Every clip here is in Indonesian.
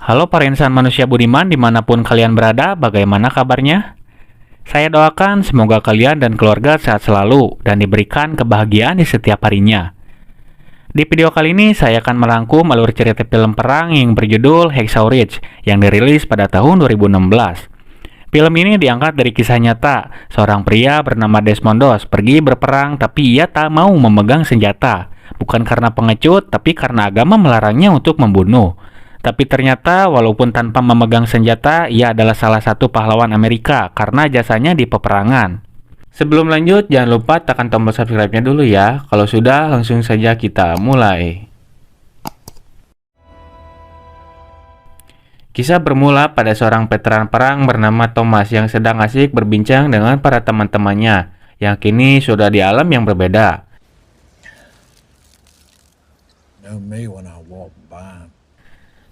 Halo para insan manusia budiman dimanapun kalian berada, bagaimana kabarnya? Saya doakan semoga kalian dan keluarga sehat selalu dan diberikan kebahagiaan di setiap harinya. Di video kali ini saya akan merangkum alur cerita film perang yang berjudul Hacksaw Ridge yang dirilis pada tahun 2016. Film ini diangkat dari kisah nyata, seorang pria bernama Desmond Doss pergi berperang tapi ia tak mau memegang senjata. Bukan karena pengecut, tapi karena agama melarangnya untuk membunuh. Tapi ternyata walaupun tanpa memegang senjata, ia adalah salah satu pahlawan Amerika karena jasanya di peperangan. Sebelum lanjut, jangan lupa tekan tombol subscribe-nya dulu ya. Kalau sudah, langsung saja kita mulai. Kisah bermula pada seorang veteran perang bernama Thomas yang sedang asik berbincang dengan para teman-temannya yang kini sudah di alam yang berbeda.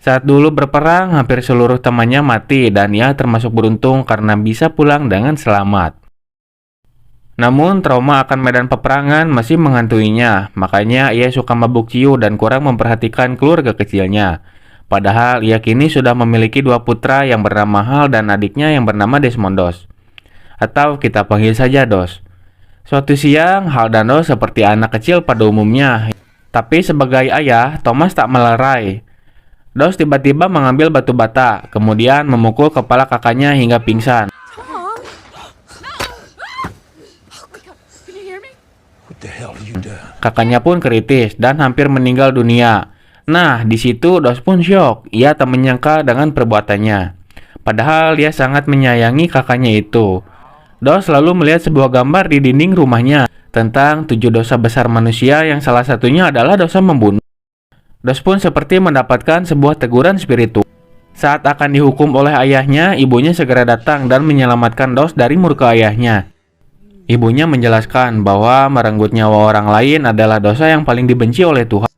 Saat dulu berperang, hampir seluruh temannya mati dan ia termasuk beruntung karena bisa pulang dengan selamat. Namun, trauma akan medan peperangan masih menghantuinya, makanya ia suka mabuk ciu dan kurang memperhatikan keluarga kecilnya. Padahal ia kini sudah memiliki dua putra yang bernama Hal dan adiknya yang bernama Desmond Doss. Atau kita panggil saja Doss. Suatu siang, Hal dan Doss seperti anak kecil pada umumnya. Tapi sebagai ayah, Thomas tak melerai. Doss tiba-tiba mengambil batu bata, kemudian memukul kepala kakaknya hingga pingsan. Kakaknya pun kritis dan hampir meninggal dunia. Nah, di situ Doss pun syok. Ia tak menyangka dengan perbuatannya. Padahal dia sangat menyayangi kakaknya itu. Doss selalu melihat sebuah gambar di dinding rumahnya tentang 7 dosa besar manusia yang salah satunya adalah dosa membunuh. Doss pun seperti mendapatkan sebuah teguran spiritual. Saat akan dihukum oleh ayahnya, ibunya segera datang dan menyelamatkan Doss dari murka ayahnya. Ibunya menjelaskan bahwa merenggut nyawa orang lain adalah dosa yang paling dibenci oleh Tuhan.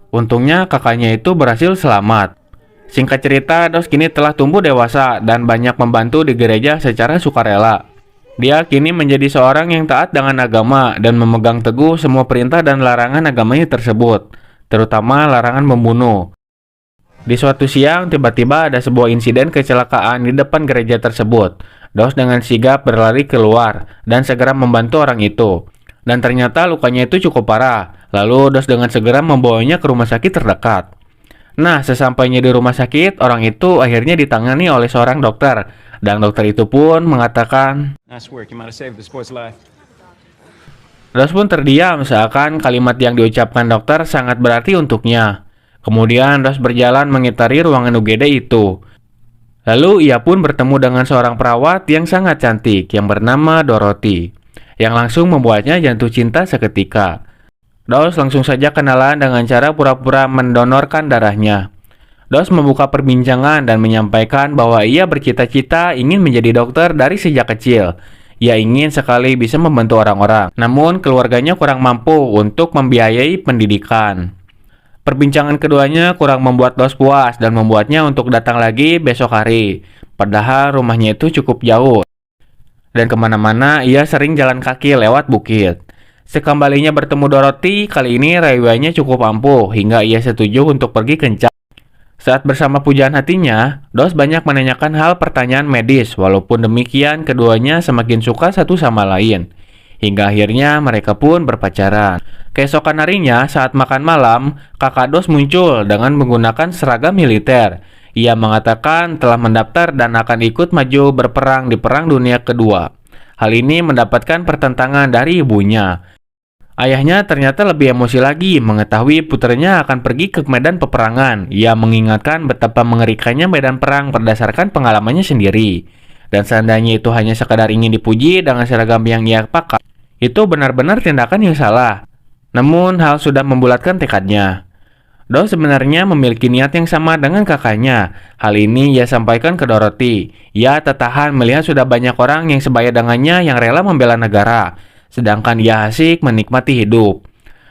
Untungnya kakaknya itu berhasil selamat. Singkat cerita, Doss kini telah tumbuh dewasa dan banyak membantu di gereja secara sukarela. Dia kini menjadi seorang yang taat dengan agama dan memegang teguh semua perintah dan larangan agamanya tersebut, terutama larangan membunuh. Di suatu siang, tiba-tiba ada sebuah insiden kecelakaan di depan gereja tersebut. Doss dengan sigap berlari keluar dan segera membantu orang itu. Dan ternyata lukanya itu cukup parah. Lalu Doss dengan segera membawanya ke rumah sakit terdekat. Nah, sesampainya di rumah sakit, orang itu akhirnya ditangani oleh seorang dokter. Dan dokter itu pun mengatakan, Doss pun terdiam seakan kalimat yang diucapkan dokter sangat berarti untuknya. Kemudian Doss berjalan mengitari ruangan UGD itu. Lalu ia pun bertemu dengan seorang perawat yang sangat cantik yang bernama Dorothy, yang langsung membuatnya jatuh cinta seketika. Doss langsung saja kenalan dengan cara pura-pura mendonorkan darahnya. Doss membuka perbincangan dan menyampaikan bahwa ia bercita-cita ingin menjadi dokter dari sejak kecil. Ia ingin sekali bisa membantu orang-orang, namun keluarganya kurang mampu untuk membiayai pendidikan. Perbincangan keduanya kurang membuat Doss puas dan membuatnya untuk datang lagi besok hari. Padahal rumahnya itu cukup jauh. Dan kemana-mana ia sering jalan kaki lewat bukit. Sekembalinya bertemu Dorothy, kali ini rayuannya cukup ampuh hingga ia setuju untuk pergi kencan. Saat bersama pujaan hatinya, Doss banyak menanyakan hal pertanyaan medis. Walaupun demikian, keduanya semakin suka satu sama lain. Hingga akhirnya mereka pun berpacaran. Keesokan harinya, saat makan malam, kakak Doss muncul dengan menggunakan seragam militer. Ia mengatakan telah mendaftar dan akan ikut maju berperang di Perang Dunia Kedua. Hal ini mendapatkan pertentangan dari ibunya. Ayahnya ternyata lebih emosi lagi mengetahui putranya akan pergi ke medan peperangan. Ia mengingatkan betapa mengerikannya medan perang berdasarkan pengalamannya sendiri. Dan seandainya itu hanya sekadar ingin dipuji dengan seragam yang ia pakai, itu benar-benar tindakan yang salah. Namun hal sudah membulatkan tekadnya. Doss sebenarnya memiliki niat yang sama dengan kakaknya. Hal ini ia sampaikan ke Dorothy. Ia tak tahan melihat sudah banyak orang yang sebaya dengannya yang rela membela negara, sedangkan ia asik menikmati hidup.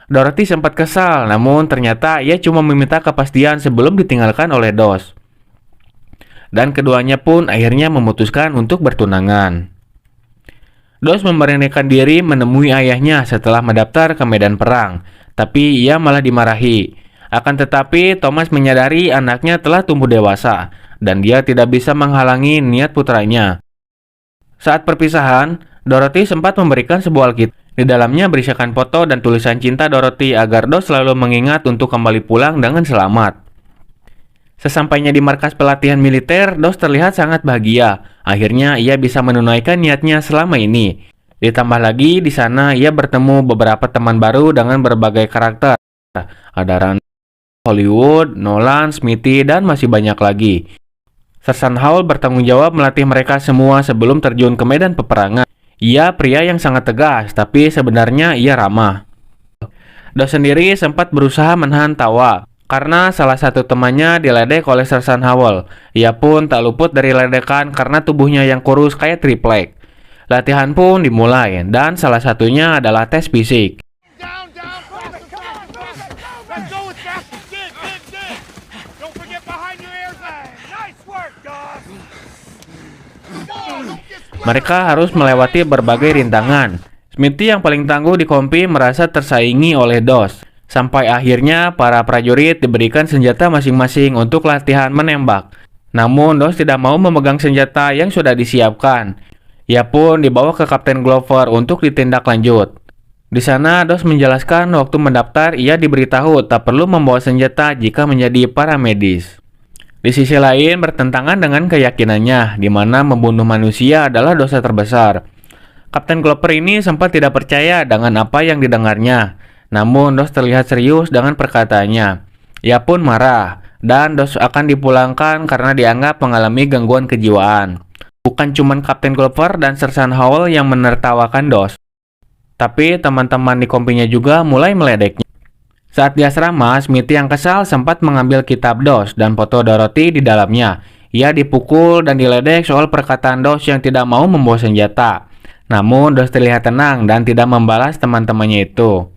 Dorothy sempat kesal, namun ternyata ia cuma meminta kepastian sebelum ditinggalkan oleh Doss. Dan keduanya pun akhirnya memutuskan untuk bertunangan. Doss memberanikan diri menemui ayahnya setelah mendaftar ke medan perang, tapi ia malah dimarahi. Akan tetapi, Thomas menyadari anaknya telah tumbuh dewasa, dan dia tidak bisa menghalangi niat putranya. Saat perpisahan, Dorothy sempat memberikan sebuah Alkitab. Di dalamnya berisikan foto dan tulisan cinta Dorothy agar Dos selalu mengingat untuk kembali pulang dengan selamat. Sesampainya di markas pelatihan militer, Dos terlihat sangat bahagia. Akhirnya ia bisa menunaikan niatnya selama ini. Ditambah lagi di sana ia bertemu beberapa teman baru dengan berbagai karakter. Ada Rand, Hollywood, Nolan, Smithy, dan masih banyak lagi. Sersan Howell bertanggung jawab melatih mereka semua sebelum terjun ke medan peperangan. Ia pria yang sangat tegas, tapi sebenarnya ia ramah. Dos sendiri sempat berusaha menahan tawa karena salah satu temannya diledek oleh Sersan Howell. Ia pun tak luput dari ledekan karena tubuhnya yang kurus kayak triplek. Latihan pun dimulai, dan salah satunya adalah tes fisik. Mereka harus melewati berbagai rintangan. Smithy yang paling tangguh di kompi merasa tersaingi oleh Dos. Sampai akhirnya para prajurit diberikan senjata masing-masing untuk latihan menembak. Namun Dos tidak mau memegang senjata yang sudah disiapkan. Ia pun dibawa ke Kapten Glover untuk ditindak lanjut. Di sana Dos menjelaskan waktu mendaftar ia diberitahu tak perlu membawa senjata jika menjadi paramedis. Di sisi lain bertentangan dengan keyakinannya, di mana membunuh manusia adalah dosa terbesar. Kapten Glover ini sempat tidak percaya dengan apa yang didengarnya, namun Dos terlihat serius dengan perkataannya. Ia pun marah, dan Dos akan dipulangkan karena dianggap mengalami gangguan kejiwaan. Bukan cuma Kapten Glover dan Sersan Howell yang menertawakan Dos, tapi teman-teman di kompinya juga mulai meledeknya. Saat di asrama, Smithy yang kesal sempat mengambil kitab Dos dan foto Dorothy di dalamnya. Ia dipukul dan diledek soal perkataan Dos yang tidak mau membawa senjata. Namun Dos terlihat tenang dan tidak membalas teman-temannya itu.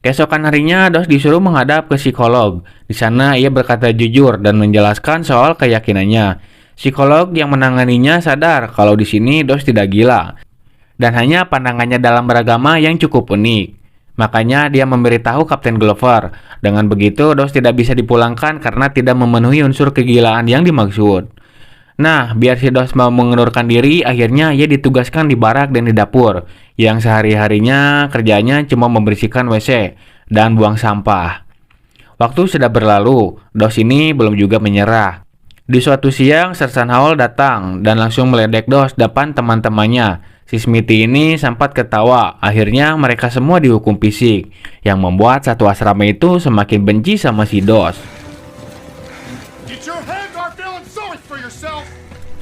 Keesokan harinya, Dos disuruh menghadap ke psikolog. Di sana ia berkata jujur dan menjelaskan soal keyakinannya. Psikolog yang menanganinya sadar kalau di sini Dos tidak gila dan hanya pandangannya dalam beragama yang cukup unik. Makanya dia memberitahu Kapten Glover. Dengan begitu, Dos tidak bisa dipulangkan karena tidak memenuhi unsur kegilaan yang dimaksud. Nah, biar si Dos mau mengundurkan diri, akhirnya ia ditugaskan di barak dan di dapur, yang sehari-harinya kerjanya cuma membersihkan WC dan buang sampah. Waktu sudah berlalu, Dos ini belum juga menyerah. Di suatu siang, Sersan Howell datang dan langsung meledek Dos depan teman-temannya. Si Smithy ini sempat ketawa. Akhirnya mereka semua dihukum fisik, yang membuat satu asrama itu semakin benci sama si Dos.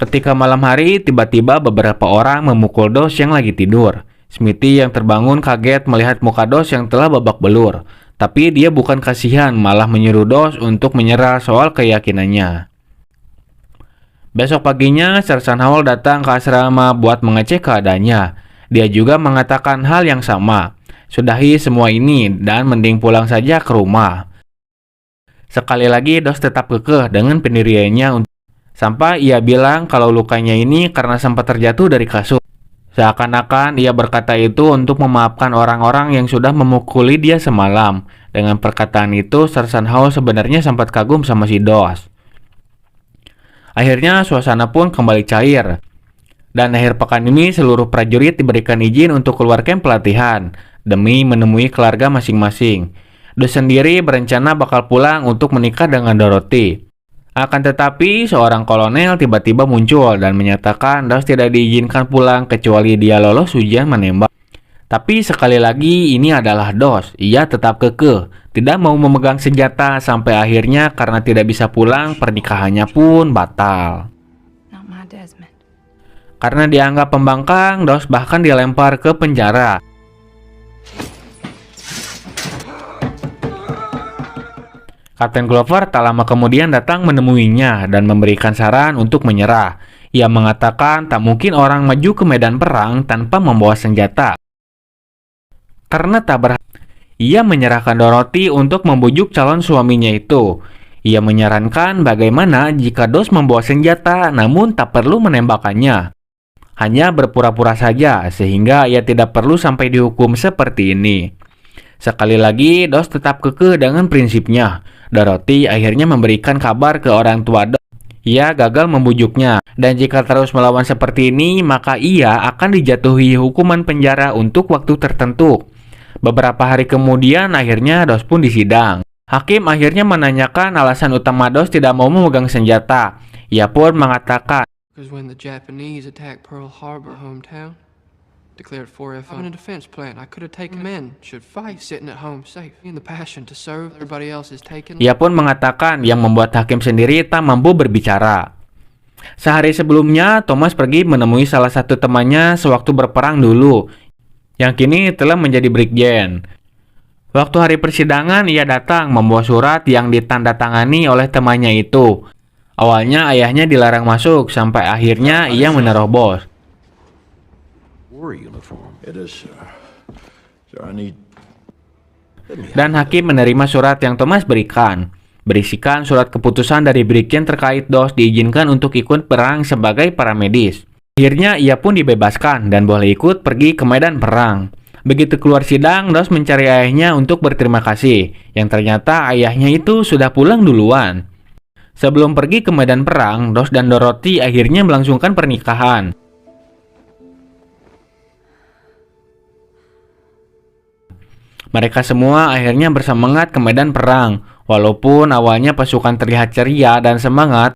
Ketika malam hari, tiba-tiba beberapa orang memukul Dos yang lagi tidur. Smithy yang terbangun kaget melihat muka Dos yang telah babak belur. Tapi dia bukan kasihan, malah menyuruh Dos untuk menyerah soal keyakinannya. Besok paginya, Sersan Howell datang ke asrama buat mengecek keadaannya. Dia juga mengatakan hal yang sama. Sudahi semua ini dan mending pulang saja ke rumah. Sekali lagi, Dos tetap kekeh dengan pendiriannya sampai ia bilang kalau lukanya ini karena sempat terjatuh dari kasur. Seakan-akan ia berkata itu untuk memaafkan orang-orang yang sudah memukuli dia semalam. Dengan perkataan itu, Sersan Howell sebenarnya sempat kagum sama si Dos. Akhirnya suasana pun kembali cair. Dan akhir pekan ini seluruh prajurit diberikan izin untuk keluar camp pelatihan demi menemui keluarga masing-masing. Dos sendiri berencana bakal pulang untuk menikah dengan Dorothy. Akan tetapi seorang kolonel tiba-tiba muncul dan menyatakan Dos tidak diizinkan pulang kecuali dia lolos ujian menembak. Tapi sekali lagi ini adalah Dos. Ia tetap kekeh, tidak mau memegang senjata sampai akhirnya karena tidak bisa pulang, pernikahannya pun batal. Karena dianggap pembangkang, Dos bahkan dilempar ke penjara. Kapten Glover tak lama kemudian datang menemuinya dan memberikan saran untuk menyerah. Ia mengatakan tak mungkin orang maju ke medan perang tanpa membawa senjata. Karena tak berhasil, ia menyerahkan Dorothy untuk membujuk calon suaminya itu. Ia menyarankan bagaimana jika Dos membawa senjata namun tak perlu menembakkannya. Hanya berpura-pura saja sehingga ia tidak perlu sampai dihukum seperti ini. Sekali lagi, Dos tetap kekeh dengan prinsipnya. Dorothy akhirnya memberikan kabar ke orang tua Dos. Ia gagal membujuknya, dan jika terus melawan seperti ini, maka ia akan dijatuhi hukuman penjara untuk waktu tertentu. Beberapa hari kemudian, akhirnya Dos pun disidang. Hakim akhirnya menanyakan alasan utama Dos tidak mau memegang senjata. Ia pun mengatakan, Because when the Japanese attacked Pearl Harbor, hometown, declared 4F in a defense plan. I could have taken men should fight sitting at home safe. In the passion to serve, everybody else is taken. Ia pun mengatakan yang membuat hakim sendiri tak mampu berbicara. Sehari sebelumnya, Thomas pergi menemui salah satu temannya sewaktu berperang dulu, yang kini telah menjadi brigjen. Waktu hari persidangan, ia datang membawa surat yang ditandatangani oleh temannya itu. Awalnya ayahnya dilarang masuk, sampai akhirnya ia menerobos. Dan hakim menerima surat yang Thomas berikan. Berisikan surat keputusan dari brigjen terkait Dos diizinkan untuk ikut perang sebagai paramedis. Akhirnya ia pun dibebaskan dan boleh ikut pergi ke medan perang. Begitu keluar sidang, Dos mencari ayahnya untuk berterima kasih, yang ternyata ayahnya itu sudah pulang duluan. Sebelum pergi ke medan perang, Dos dan Dorothy akhirnya melangsungkan pernikahan. Mereka semua akhirnya bersemangat ke medan perang. Walaupun awalnya pasukan terlihat ceria dan semangat,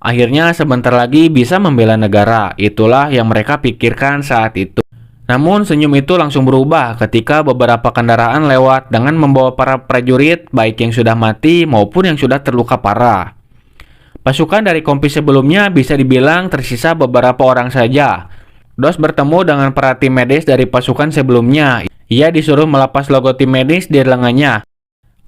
akhirnya sebentar lagi bisa membela negara. Itulah yang mereka pikirkan saat itu. Namun senyum itu langsung berubah ketika beberapa kendaraan lewat dengan membawa para prajurit baik yang sudah mati maupun yang sudah terluka parah. Pasukan dari kompi sebelumnya bisa dibilang tersisa beberapa orang saja. Dos bertemu dengan para tim medis dari pasukan sebelumnya. Ia disuruh melepas logo tim medis di lengannya.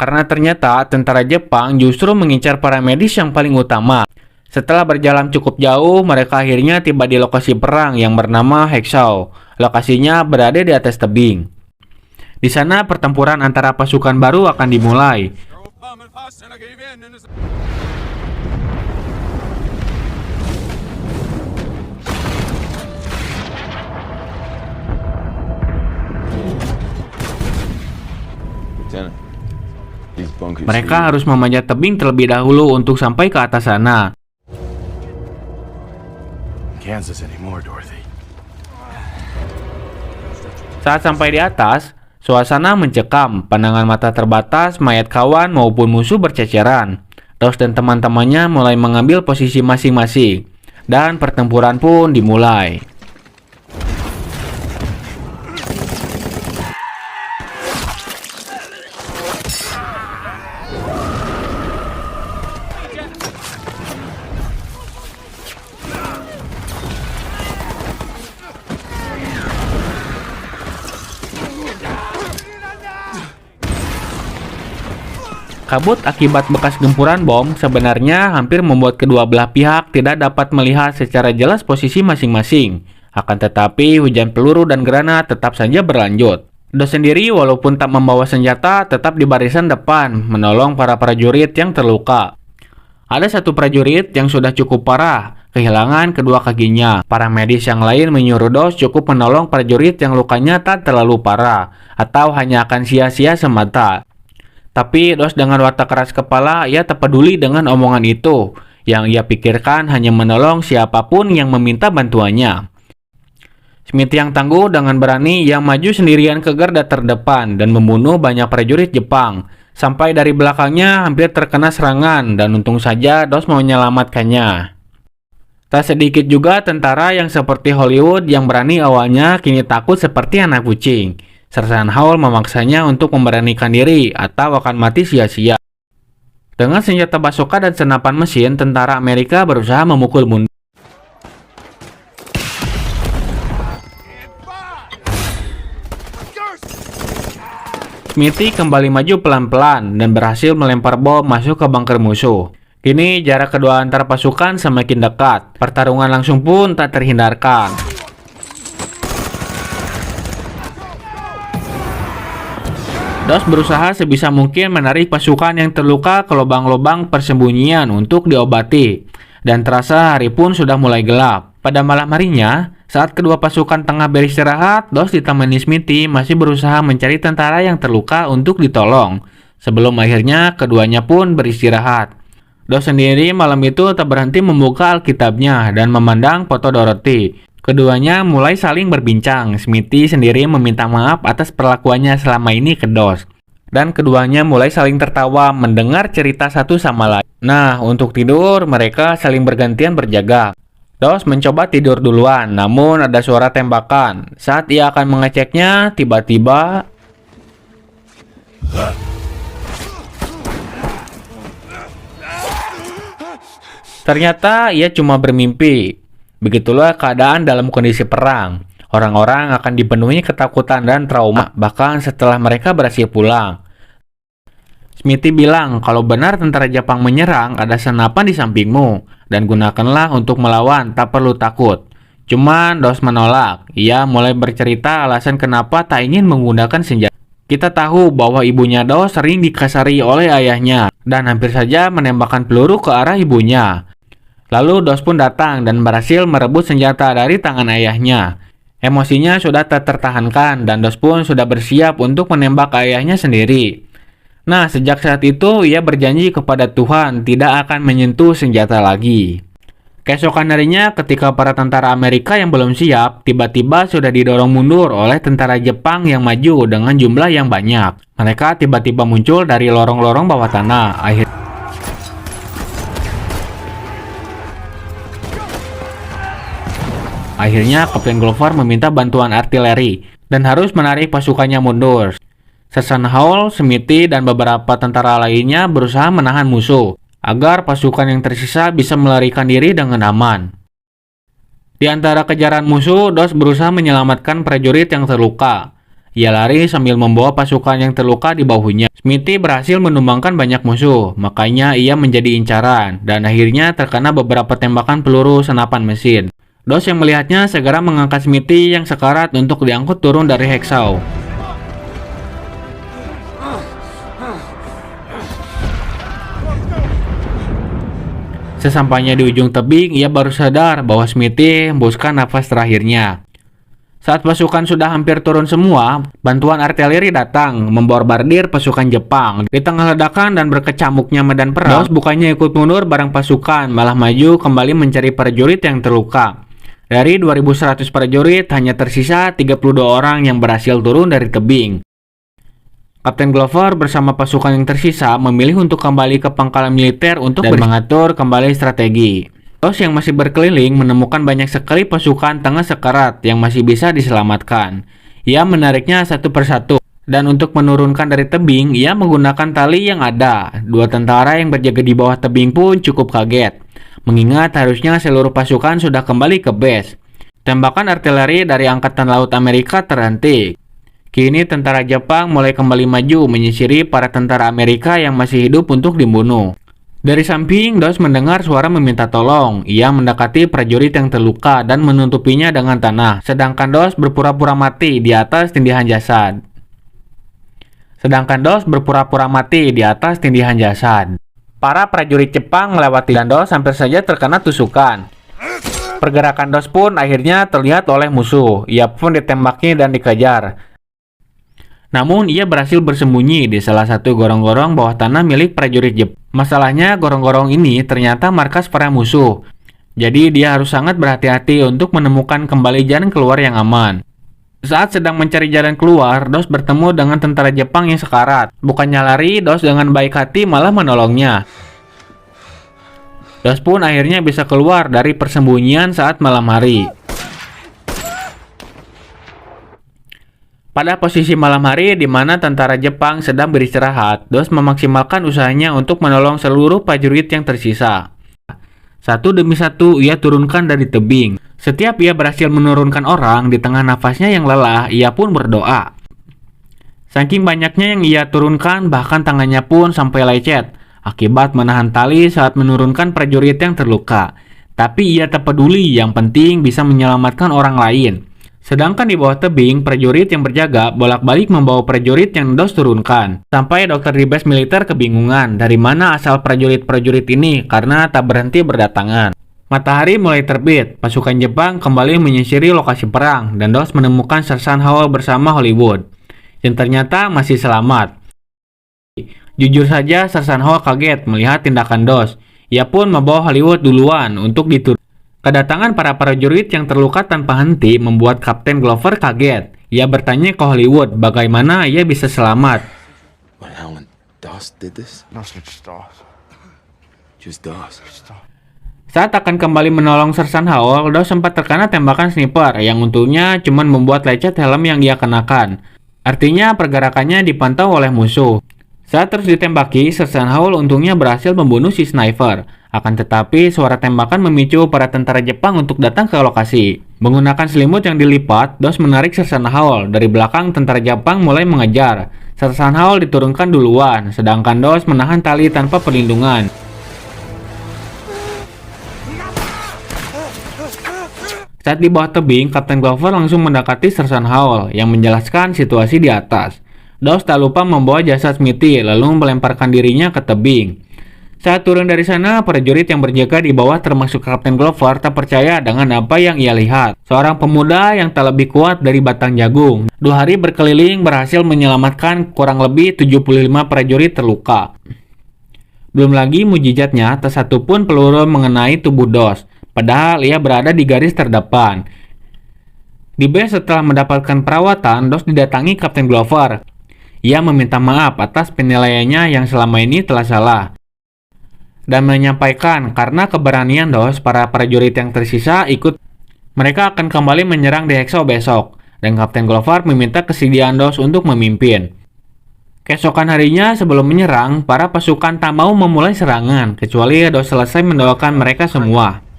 Karena ternyata tentara Jepang justru mengincar para medis yang paling utama. Setelah berjalan cukup jauh, mereka akhirnya tiba di lokasi perang yang bernama Hexau. Lokasinya berada di atas tebing. Di sana pertempuran antara pasukan baru akan dimulai. Mereka harus memanjat tebing terlebih dahulu untuk sampai ke atas sana. Saat sampai di atas, suasana mencekam, pandangan mata terbatas, mayat kawan maupun musuh berceceran. Dos dan teman-temannya mulai mengambil posisi masing-masing, dan pertempuran pun dimulai. Kabut akibat bekas gempuran bom sebenarnya hampir membuat kedua belah pihak tidak dapat melihat secara jelas posisi masing-masing. Akan tetapi, hujan peluru dan granat tetap saja berlanjut. Dos sendiri walaupun tak membawa senjata tetap di barisan depan menolong para prajurit yang terluka. Ada satu prajurit yang sudah cukup parah, kehilangan kedua kakinya. Para medis yang lain menyuruh Dos cukup menolong prajurit yang lukanya tak terlalu parah atau hanya akan sia-sia semata. Tapi Dos dengan watak keras kepala, ia tak peduli dengan omongan itu. Yang ia pikirkan hanya menolong siapapun yang meminta bantuannya. Smith yang tangguh dengan berani yang maju sendirian ke garda terdepan dan membunuh banyak prajurit Jepang. Sampai dari belakangnya hampir terkena serangan dan untung saja Dos mau menyelamatkannya. Tak sedikit juga tentara yang seperti Hollywood yang berani awalnya kini takut seperti anak kucing. Sersan Howell memaksanya untuk memberanikan diri atau akan mati sia-sia. Dengan senjata basoka dan senapan mesin, tentara Amerika berusaha memukul mundur. Smithy kembali maju pelan-pelan dan berhasil melempar bom masuk ke bunker musuh. Kini jarak kedua antar pasukan semakin dekat. Pertarungan langsung pun tak terhindarkan. Dos berusaha sebisa mungkin menarik pasukan yang terluka ke lubang-lubang persembunyian untuk diobati. Dan terasa hari pun sudah mulai gelap. Pada malam harinya, Saat kedua pasukan tengah beristirahat, Dos ditemani Smithy masih berusaha mencari tentara yang terluka untuk ditolong. Sebelum akhirnya keduanya pun beristirahat. Dos sendiri malam itu tak berhenti membuka Alkitabnya dan memandang foto Dorothy. Keduanya mulai saling berbincang. Smithy sendiri meminta maaf atas perlakuannya selama ini ke Dos. Dan keduanya mulai saling tertawa mendengar cerita satu sama lain. Nah, untuk tidur mereka saling bergantian berjaga. Dos mencoba tidur duluan, namun ada suara tembakan. Saat ia akan mengeceknya, tiba-tiba ternyata ia cuma bermimpi. Begitulah keadaan dalam kondisi perang. Orang-orang akan dipenuhi ketakutan dan trauma, bahkan setelah mereka berhasil pulang. Smithy bilang kalau benar tentara Jepang menyerang, ada senapan di sampingmu, dan gunakanlah untuk melawan, tak perlu takut. Cuman Dos menolak. Ia mulai bercerita alasan kenapa tak ingin menggunakan senjata. Kita tahu bahwa ibunya Dos sering dikasari oleh ayahnya, dan hampir saja menembakkan peluru ke arah ibunya. Lalu Dos pun datang dan berhasil merebut senjata dari tangan ayahnya. Emosinya sudah tak tertahankan, dan Dos pun sudah bersiap untuk menembak ayahnya sendiri. Nah, sejak saat itu ia berjanji kepada Tuhan tidak akan menyentuh senjata lagi. Keesokan harinya ketika para tentara Amerika yang belum siap tiba-tiba sudah didorong mundur oleh tentara Jepang yang maju dengan jumlah yang banyak. Mereka tiba-tiba muncul dari lorong-lorong bawah tanah. Akhirnya Kapten Glover meminta bantuan artileri dan harus menarik pasukannya mundur. Sersan Howell, Smithy, dan beberapa tentara lainnya berusaha menahan musuh agar pasukan yang tersisa bisa melarikan diri dengan aman. Di antara kejaran musuh, Dos berusaha menyelamatkan prajurit yang terluka. Ia lari sambil membawa pasukan yang terluka di bahunya. Smithy berhasil menumbangkan banyak musuh, makanya ia menjadi incaran dan akhirnya terkena beberapa tembakan peluru senapan mesin. Dos yang melihatnya segera mengangkat Smithy yang sekarat untuk diangkut turun dari Hacksaw. Sesampainya di ujung tebing, ia baru sadar bahwa Smithy hembuskan nafas terakhirnya. Saat pasukan sudah hampir turun semua, bantuan artileri datang membombardir pasukan Jepang. Di tengah ledakan dan berkecamuknya medan perang, Dos bukannya ikut mundur bareng pasukan, malah maju kembali mencari prajurit yang terluka. Dari 2.100 prajurit, hanya tersisa 32 orang yang berhasil turun dari tebing. Kapten Glover bersama pasukan yang tersisa memilih untuk kembali ke pangkalan militer untuk mengatur kembali strategi. Dos yang masih berkeliling menemukan banyak sekali pasukan tengah sekarat yang masih bisa diselamatkan. Ia menariknya satu persatu, dan untuk menurunkan dari tebing, ia menggunakan tali yang ada. Dua tentara yang berjaga di bawah tebing pun cukup kaget, mengingat harusnya seluruh pasukan sudah kembali ke base. Tembakan artileri dari Angkatan Laut Amerika terhenti. Kini tentara Jepang mulai kembali maju menyisiri para tentara Amerika yang masih hidup untuk dibunuh. Dari samping, Dos mendengar suara meminta tolong. Ia mendekati prajurit yang terluka dan menutupinya dengan tanah, sedangkan Dos berpura-pura mati di atas tindihan jasad. Para prajurit Jepang melewati dan Dos hampir saja terkena tusukan. Pergerakan Dos pun akhirnya terlihat oleh musuh. Ia pun ditembaki dan dikejar. Namun ia berhasil bersembunyi di salah satu gorong-gorong bawah tanah milik prajurit Jepang. Masalahnya gorong-gorong ini ternyata markas para musuh. Jadi dia harus sangat berhati-hati untuk menemukan kembali jalan keluar yang aman. Saat sedang mencari jalan keluar, Dos bertemu dengan tentara Jepang yang sekarat. Bukannya lari, Dos dengan baik hati malah menolongnya. Dos pun akhirnya bisa keluar dari persembunyian saat malam hari. Pada posisi malam hari di mana tentara Jepang sedang beristirahat, Dos memaksimalkan usahanya untuk menolong seluruh prajurit yang tersisa. Satu demi satu ia turunkan dari tebing. Setiap ia berhasil menurunkan orang, di tengah nafasnya yang lelah, ia pun berdoa. Saking banyaknya yang ia turunkan, bahkan tangannya pun sampai lecet akibat menahan tali saat menurunkan prajurit yang terluka. Tapi ia tak peduli, yang penting bisa menyelamatkan orang lain. Sedangkan di bawah tebing, prajurit yang berjaga bolak-balik membawa prajurit yang Dos turunkan. Sampai dokter di base militer kebingungan dari mana asal prajurit-prajurit ini karena tak berhenti berdatangan. Matahari mulai terbit, pasukan Jepang kembali menyisiri lokasi perang, dan DOS menemukan Sersan Howell bersama Hollywood, yang ternyata masih selamat. Jujur saja, Sersan Howell kaget melihat tindakan DOS. Ia pun membawa Hollywood duluan untuk diturunkan. Kedatangan para prajurit yang terluka tanpa henti membuat Kapten Glover kaget. Ia bertanya ke Hollywood bagaimana ia bisa selamat. What, Alan? DOS did this? No such DOS. Just DOS. Saat akan kembali menolong Sersan Howell, DOS sempat terkena tembakan sniper yang untungnya cuma membuat lecet helm yang dia kenakan. Artinya pergerakannya dipantau oleh musuh. Saat terus ditembaki, Sersan Howell untungnya berhasil membunuh si sniper. Akan tetapi suara tembakan memicu para tentara Jepang untuk datang ke lokasi. Menggunakan selimut yang dilipat, DOS menarik Sersan Howell. Dari belakang, tentara Jepang mulai mengejar. Sersan Howell diturunkan duluan, sedangkan DOS menahan tali tanpa perlindungan. Saat di bawah tebing, Kapten Glover langsung mendekati Sersan Howell yang menjelaskan situasi di atas. DOS tak lupa membawa jasad Smithy lalu melemparkan dirinya ke tebing. Saat turun dari sana, prajurit yang berjaga di bawah termasuk Kapten Glover tak percaya dengan apa yang ia lihat. Seorang pemuda yang tak lebih kuat dari batang jagung. 2 hari berkeliling berhasil menyelamatkan kurang lebih 75 prajurit terluka. Belum lagi mujizatnya, tak satu pun peluru mengenai tubuh DOS. Padahal ia berada di garis terdepan. Di base setelah mendapatkan perawatan, DOS didatangi Kapten Glover. Ia meminta maaf atas penilaiannya yang selama ini telah salah. Dan menyampaikan karena keberanian DOS, para prajurit yang tersisa ikut. Mereka akan kembali menyerang di Hexau besok. Dan Kapten Glover meminta kesediaan DOS untuk memimpin. Keesokan harinya sebelum menyerang, para pasukan tak mau memulai serangan, kecuali DOS selesai mendoakan mereka semua.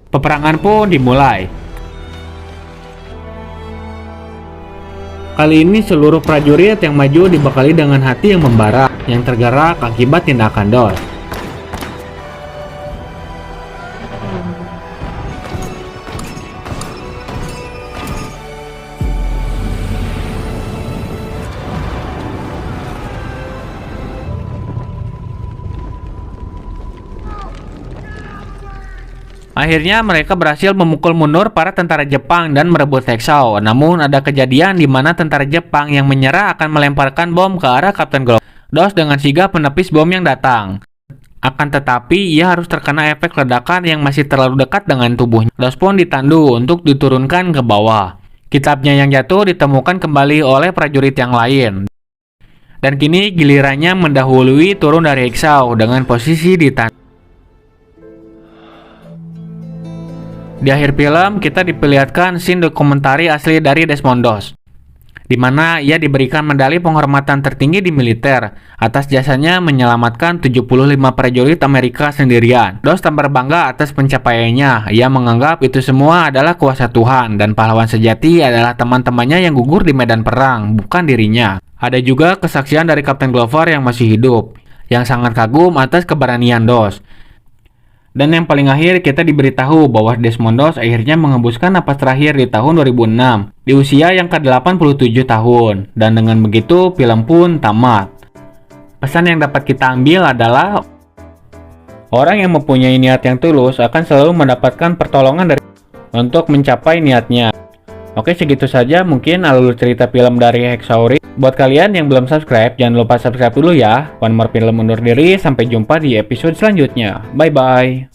Peperangan pun dimulai. Kali ini seluruh prajurit yang maju dibekali dengan hati yang membara, yang tergerak akibat tindakan DOS. Akhirnya mereka berhasil memukul mundur para tentara Jepang dan merebut Hexau. Namun ada kejadian di mana tentara Jepang yang menyerah akan melemparkan bom ke arah Kapten Glover. DOS dengan sigap menepis bom yang datang. Akan tetapi ia harus terkena efek ledakan yang masih terlalu dekat dengan tubuhnya. DOS pun ditandu untuk diturunkan ke bawah. Kitabnya yang jatuh ditemukan kembali oleh prajurit yang lain. Dan kini gilirannya mendahului turun dari Hexau dengan posisi ditandu. Di akhir film, kita diperlihatkan scene dokumentari asli dari Desmond DOS, di mana ia diberikan medali penghormatan tertinggi di militer atas jasanya menyelamatkan 75 prajurit Amerika sendirian. DOS tak berbangga atas pencapaiannya. Ia menganggap itu semua adalah kuasa Tuhan dan pahlawan sejati adalah teman-temannya yang gugur di medan perang, bukan dirinya. Ada juga kesaksian dari Kapten Glover yang masih hidup, yang sangat kagum atas keberanian DOS. Dan yang paling akhir kita diberitahu bahwa Desmond DOS akhirnya mengembuskan napas terakhir di tahun 2006 di usia yang ke-87 tahun. Dan dengan begitu film pun tamat. Pesan yang dapat kita ambil adalah orang yang mempunyai niat yang tulus akan selalu mendapatkan pertolongan dari untuk mencapai niatnya. Oke, segitu saja mungkin alur cerita film dari Hexauri. Buat kalian yang belum subscribe, jangan lupa subscribe dulu ya. One More Film undur diri, sampai jumpa di episode selanjutnya. Bye-bye.